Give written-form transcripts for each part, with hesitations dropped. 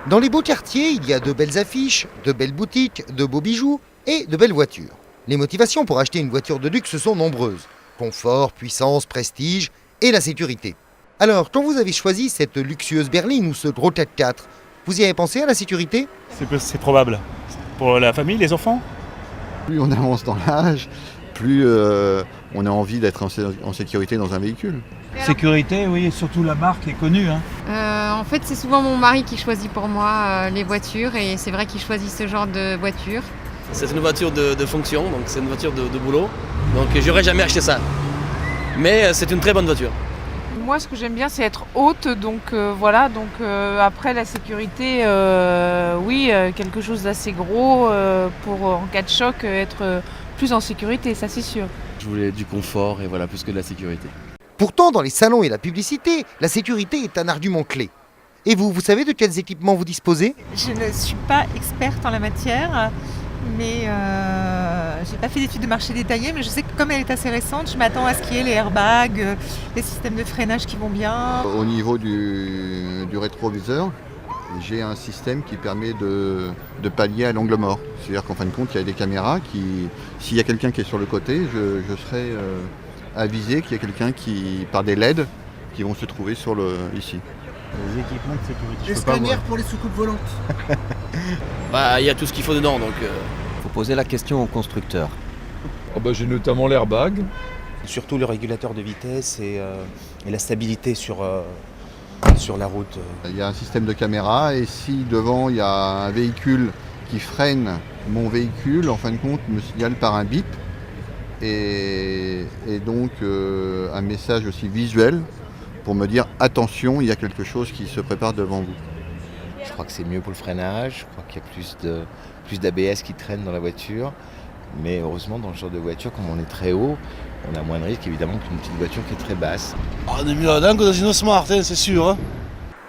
Dans les beaux quartiers, il y a de belles affiches, de belles boutiques, de beaux bijoux et de belles voitures. Les motivations pour acheter une voiture de luxe sont nombreuses. Confort, puissance, prestige et la sécurité. Alors, quand vous avez choisi cette luxueuse berline ou ce gros 4x4, vous y avez pensé à la sécurité ? C'est probable. Pour la famille, les enfants ? Plus on avance dans l'âge, plus on a envie d'être en sécurité dans un véhicule. Sécurité, oui, et surtout la marque est connue. En fait, c'est souvent mon mari qui choisit pour moi les voitures et c'est vrai qu'il choisit ce genre de voiture. C'est une voiture de fonction, donc c'est une voiture de boulot. Donc j'aurais jamais acheté ça. Mais c'est une très bonne voiture. Moi, ce que j'aime bien, c'est être haute, donc voilà. Donc après la sécurité, oui, quelque chose d'assez gros pour en cas de choc être plus en sécurité, ça c'est sûr. Je voulais du confort et voilà, plus que de la sécurité. Pourtant, dans les salons et la publicité, la sécurité est un argument clé. Et vous savez de quels équipements vous disposez ? Je ne suis pas experte en la matière, mais j'ai pas fait d'études de marché détaillées, mais je sais que comme elle est assez récente, je m'attends à ce qu'il y ait les airbags, les systèmes de freinage qui vont bien. Au niveau du rétroviseur, j'ai un système qui permet de pallier à l'angle mort. C'est-à-dire qu'en fin de compte, il y a des caméras qui, s'il y a quelqu'un qui est sur le côté, je serai avisé qu'il y a quelqu'un qui, par des LED, qui vont se trouver ici. Les équipements de sécurité. Les scanners pour les soucoupes volantes. Il y a tout ce qu'il faut dedans, donc... Faut poser la question au constructeur. J'ai notamment l'airbag. Surtout le régulateur de vitesse et la stabilité sur la route. Il y a un système de caméra et si devant il y a un véhicule qui freine mon véhicule, en fin de compte, me signale par un bip et donc un message aussi visuel pour me dire attention, il y a quelque chose qui se prépare devant vous. Je crois que c'est mieux pour le freinage, je crois qu'il y a plus d'ABS qui traînent dans la voiture. Mais heureusement, dans ce genre de voiture, comme on est très haut, on a moins de risques évidemment qu'une petite voiture qui est très basse. On est mieux là-dedans que dans une Smart, c'est sûr.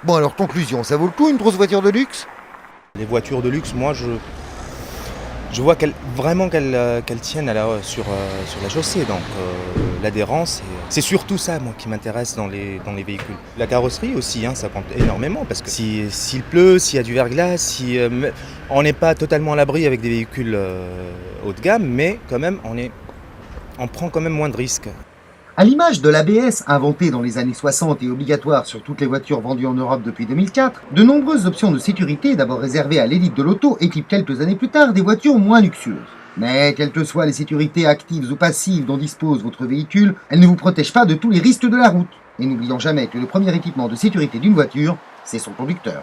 Bon alors, conclusion, ça vaut le coup une grosse voiture de luxe ? Les voitures de luxe, moi je vois qu'elles tiennent sur la chaussée. Donc l'adhérence, c'est surtout ça moi qui m'intéresse dans les véhicules. La carrosserie aussi, ça compte énormément parce que s'il pleut, s'il y a du verglas, on n'est pas totalement à l'abri avec des véhicules haut de gamme, mais quand même on prend quand même moins de risques. À l'image de l'ABS, inventé dans les années 60 et obligatoire sur toutes les voitures vendues en Europe depuis 2004, de nombreuses options de sécurité, d'abord réservées à l'élite de l'auto, équipent quelques années plus tard des voitures moins luxueuses. Mais quelles que soient les sécurités actives ou passives dont dispose votre véhicule, elles ne vous protègent pas de tous les risques de la route. Et n'oublions jamais que le premier équipement de sécurité d'une voiture, c'est son conducteur.